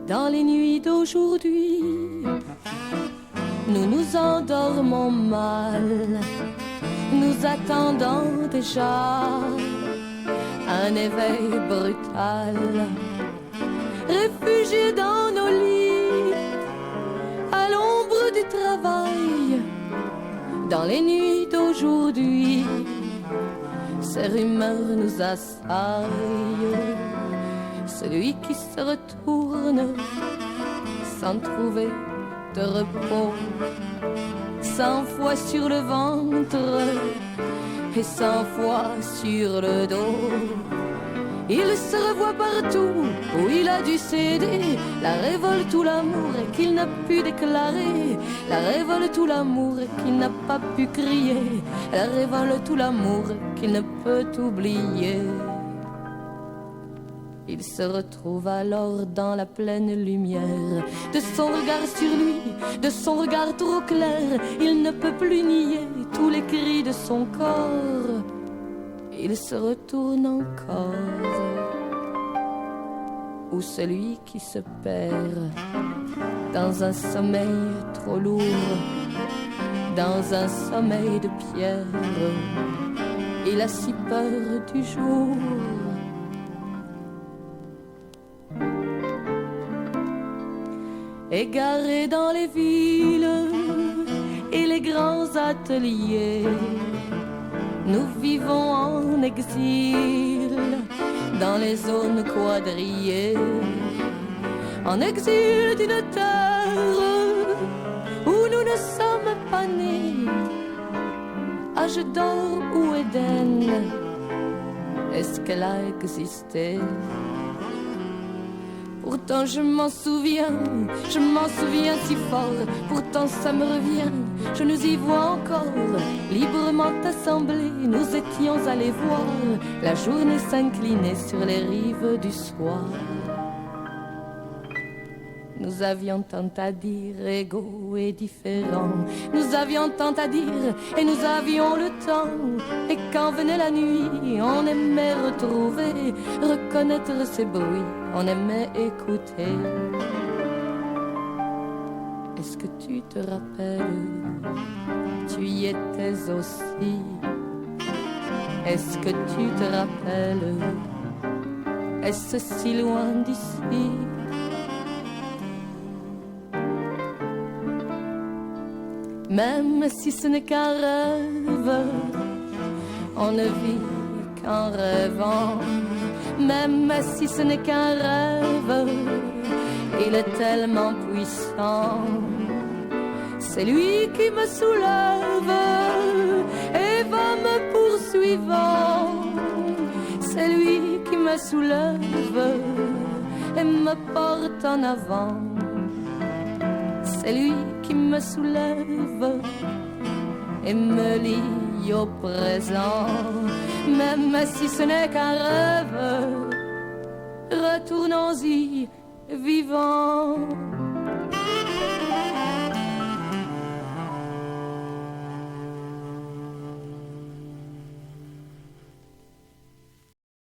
dans les nuits d'aujourd'hui, nous nous endormons mal, nous attendons déjà un éveil brutal, réfugiés dans nos lits, à l'ombre du travail, dans les nuits d'aujourd'hui, ces rumeurs nous assaillent. Celui qui se retourne sans trouver de repos, 100 fois sur le ventre et 100 fois sur le dos. Il se revoit partout où il a dû céder, la révolte ou l'amour qu'il n'a pu déclarer, la révolte ou l'amour qu'il n'a pas pu crier, la révolte ou l'amour qu'il ne peut oublier. Il se retrouve alors dans la pleine lumière de son regard sur lui, de son regard trop clair. Il ne peut plus nier tous les cris de son corps. Il se retourne encore, ou celui qui se perd dans un sommeil trop lourd, dans un sommeil de pierre. Il a si peur du jour. Égarés dans les villes et les grands ateliers, nous vivons en exil dans les zones quadrillées, en exil d'une terre où nous ne sommes pas nés. Âge d'or ou Éden, est-ce qu'elle a existé? Pourtant je m'en souviens si fort. Pourtant ça me revient, je nous y vois encore. Librement assemblés, nous étions allés voir la journée s'incliner sur les rives du soir. Nous avions tant à dire, égaux et différents. Nous avions tant à dire et nous avions le temps. Et quand venait la nuit, on aimait retrouver, reconnaître ces bruits, on aimait écouter. Est-ce que tu te rappelles, tu y étais aussi? Est-ce que tu te rappelles, est-ce si loin d'ici? Même si ce n'est qu'un rêve, on ne vit qu'en rêvant. Même si ce n'est qu'un rêve, il est tellement puissant. C'est lui qui me soulève et va me poursuivant. C'est lui qui me soulève et me porte en avant. C'est lui qui me soulève et me lie au présent. Même si ce n'est qu'un rêve, retournons-y vivants.